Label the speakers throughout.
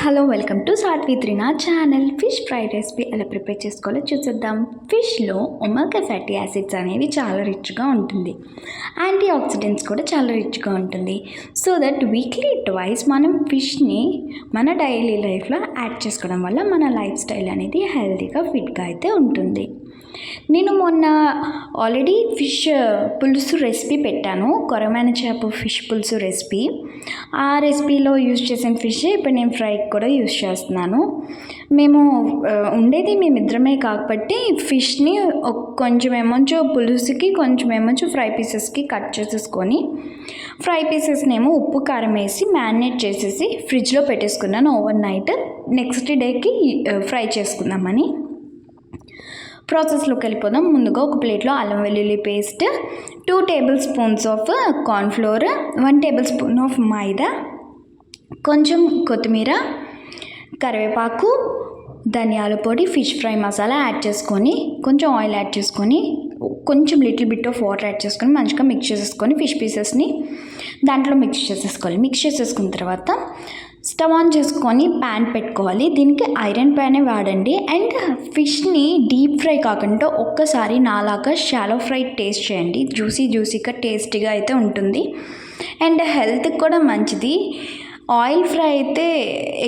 Speaker 1: Hello welcome to Satvi Trina channel. Fish fry recipe ఎలా prepare చేసుకోవాలో చూసేద్దాం. ఫిష్లో ఒమేగా ఫ్యాటీ యాసిడ్స్ అనేవి చాలా రిచ్గా ఉంటుంది. యాంటీ ఆక్సిడెంట్స్ కూడా చాలా రిచ్గా ఉంటుంది. సో దట్ వీక్లీ ట్వైస్ మనం ఫిష్ని మన డైలీ లైఫ్లో యాడ్ చేసుకోవడం వల్ల మన లైఫ్ స్టైల్ అనేది హెల్తీగా ఫిట్గా అయితే ఉంటుంది. నేను మొన్న ఆల్రెడీ ఫిష్ పులుసు రెసిపీ పెట్టాను, కొరమైన చేప ఫిష్ పులుసు రెసిపీ. ఆ రెసిపీలో యూజ్ చేసిన ఫిష్ ఇప్పుడు నేను ఫ్రైకి కూడా యూజ్ చేస్తున్నాను. మేము ఉండేది మేమిద్దరమే కాబట్టి ఫిష్ని కొంచెం ఏమొంచు పులుసుకి, కొంచెం ఏమొంచు ఫ్రై పీసెస్కి కట్ చేసేసుకొని ఫ్రై పీసెస్నేమో ఉప్పు కారం వేసి మ్యారినేట్ చేసేసి ఫ్రిడ్జ్లో పెట్టేసుకున్నాను ఓవర్ నైట్. నెక్స్ట్ డేకి ఫ్రై చేసుకుందామని. ప్రాసెస్లోకి వెళ్ళిపోదాం. ముందుగా ఒక ప్లేట్లో అల్లం వెల్లుల్లి paste, 2 tablespoons of cornflour, 1 tablespoon of maida, కొంచెం కొత్తిమీర, కరివేపాకు, ధనియాల పొడి, ఫిష్ ఫ్రై మసాలా యాడ్ చేసుకొని, కొంచెం ఆయిల్ యాడ్ చేసుకొని, కొంచెం little bit of water add చేసుకొని మంచిగా మిక్స్ చేసేసుకొని ఫిష్ పీసెస్ని దాంట్లో మిక్స్ చేసేసుకోవాలి. మిక్స్ చేసేసుకున్న తర్వాత స్టవ్ ఆన్ చేసుకొని ప్యాన్ పెట్టుకోవాలి. దీనికి ఐరన్ ప్యానే వాడండి. అండ్ ఫిష్ని డీప్ ఫ్రై కాకుండా ఒక్కసారి నాలాగా షాలో ఫ్రై టేస్ట్ చేయండి. జ్యూసీగా టేస్టీగా అయితే ఉంటుంది అండ్ హెల్త్కి కూడా మంచిది. ఆయిల్ ఫ్రై అయితే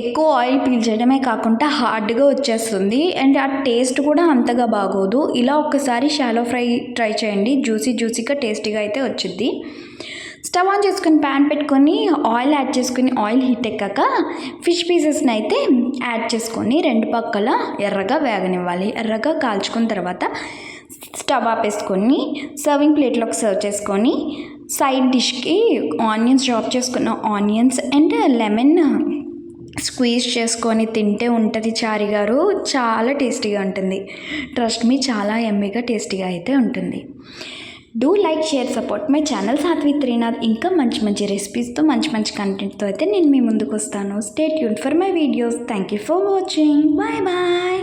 Speaker 1: ఎక్కువ ఆయిల్ పీల్చడమే కాకుండా హార్డ్గా వచ్చేస్తుంది అండ్ ఆ టేస్ట్ కూడా అంతగా బాగోదు. ఇలా ఒక్కసారి షాలో ఫ్రై ట్రై చేయండి, జ్యూసీగా టేస్టీగా అయితే వచ్చింది. స్టవ్ ఆన్ చేసుకొని ప్యాన్ పెట్టుకొని ఆయిల్ యాడ్ చేసుకొని ఆయిల్ హీట్ ఎక్కాక ఫిష్ పీసెస్ని అయితే యాడ్ చేసుకొని రెండు పక్కల ఎర్రగా వేగనివ్వాలి. ఎర్రగా కాల్చుకున్న తర్వాత స్టవ్ ఆపేసుకొని సర్వింగ్ ప్లేట్లోకి సర్వ్ చేసుకొని సైడ్ డిష్కి ఆనియన్స్ చాప్ చేసుకున్న ఆనియన్స్ అండ్ లెమన్ స్క్వీజ్ చేసుకొని తింటే ఉంటుంది చారి గారు, చాలా టేస్టీగా ఉంటుంది. ట్రస్ట్ మీ, చాలా యమ్మీగా టేస్టీగా అయితే ఉంటుంది. Do like, share, support my channel Saatvi Trinath. ఇంకా మంచి రెసిపీస్తో మంచి కంటెంట్తో అయితే నేను మీ ముందుకు వస్తాను. Stay tune for my videos. Thank you for watching. Bye.